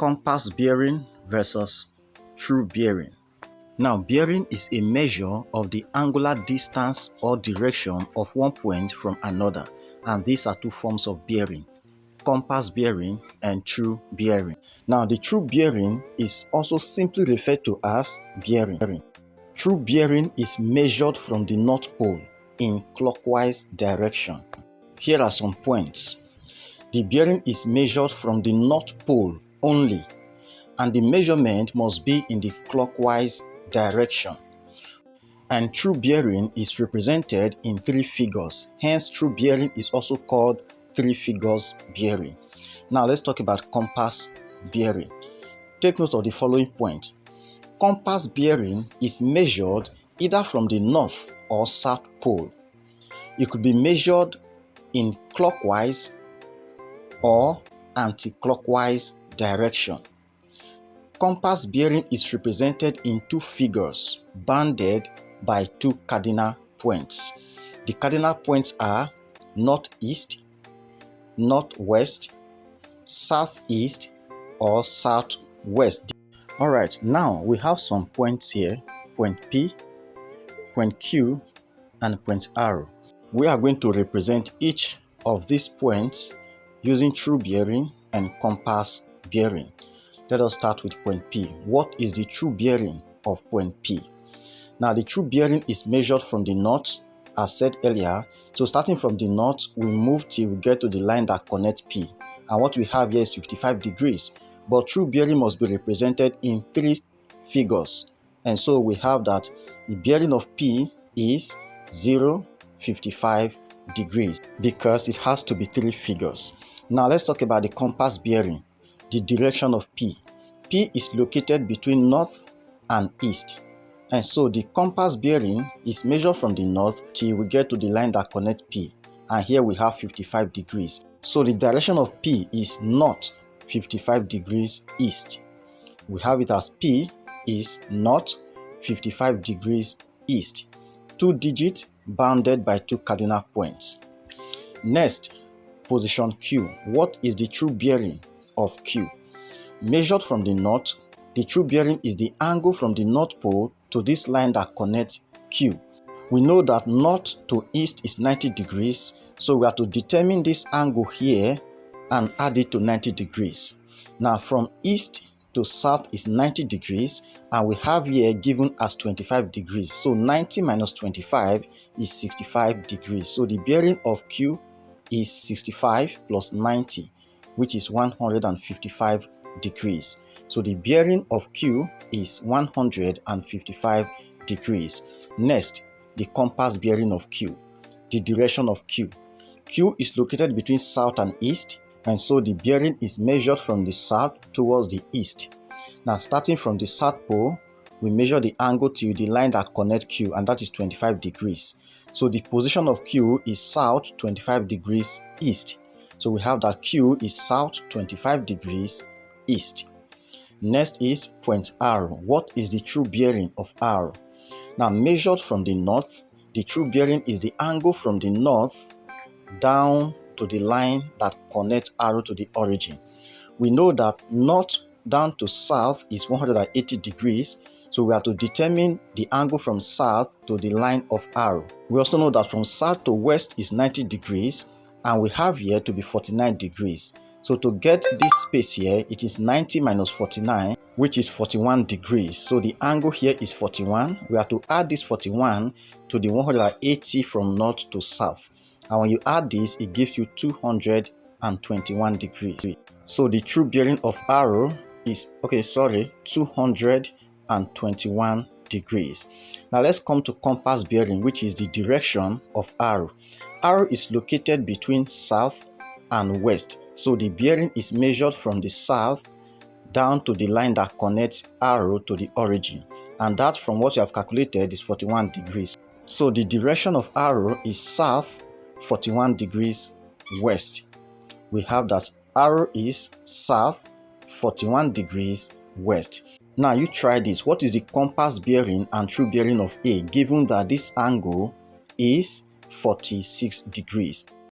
Compass bearing versus true bearing. Now, bearing is a measure of the angular distance or direction of one point from another, and these are two forms of bearing: compass bearing and true bearing. Now, the true bearing is also simply referred to as bearing. True bearing is measured from the North Pole in clockwise direction. Here are some points. The bearing is measured from the North Pole only, and the measurement must be in the clockwise direction. And true bearing is represented in three figures. Hence, true bearing is also called three figures bearing. Now, let's talk about compass bearing. Take note of the following point. Compass bearing is measured either from the North or South Pole. It could be measured in clockwise or anti-clockwise direction. Compass bearing is represented in two figures bounded by two cardinal points. The cardinal points are northeast, northwest, southeast, or southwest. Alright, now we have some points here: point P, point Q, and point R. We are going to represent each of these points using true bearing and compass bearing. Let us start with point P. What is the true bearing of point P? Now, the true bearing is measured from the north, as said earlier. So starting from the north, we move till we get to the line that connects P. And what we have here is 55 degrees. But true bearing must be represented in three figures. And so we have that the bearing of P is 0, 55 degrees, because it has to be three figures. Now let's talk about the compass bearing, the direction of P. P is located between north and east. And so the compass bearing is measured from the north till we get to the line that connects P. And here we have 55 degrees. So the direction of P is north, 55 degrees east. We have it as P is north, 55 degrees east. Two digits bounded by two cardinal points. Next, position Q. What is the true bearing of Q? Measured from the north, the true bearing is the angle from the North Pole to this line that connects Q. We know that north to east is 90 degrees, so we have to determine this angle here and add it to 90 degrees. Now, from east to south is 90 degrees, and we have here given as 25 degrees. So 90 minus 25 is 65 degrees. So the bearing of Q is 65 plus 90, which is 155 degrees. So the bearing of Q is 155 degrees. Next, the compass bearing of Q, the direction of Q. Q is located between south and east, and so the bearing is measured from the south towards the east. Now, starting from the South Pole, we measure the angle to the line that connects Q, and that is 25 degrees. So the position of Q is south 25 degrees east. So we have that Q is south 25 degrees east. Next is point R. What is the true bearing of R? Now, measured from the north, the true bearing is the angle from the north down to the line that connects R to the origin. We know that north down to south is 180 degrees, so we have to determine the angle from south to the line of R. We also know that from south to west is 90 degrees, and we have here to be 49 degrees. So to get this space here, it is 90 minus 49, which is 41 degrees. So the angle here is 41. We have to add this 41 to the 180 from north to south. And when you add this, it gives you 221 degrees. So the true bearing of R is, 221 degrees. Now let's come to compass bearing, which is the direction of R. R is located between south and west. So the bearing is measured from the south down to the line that connects R to the origin. And that, from what you have calculated, is 41 degrees. So the direction of R is south, 41 degrees west. We have that R is south, 41 degrees west. Now you try this. What is the compass bearing and true bearing of A, given that this angle is 46 degrees?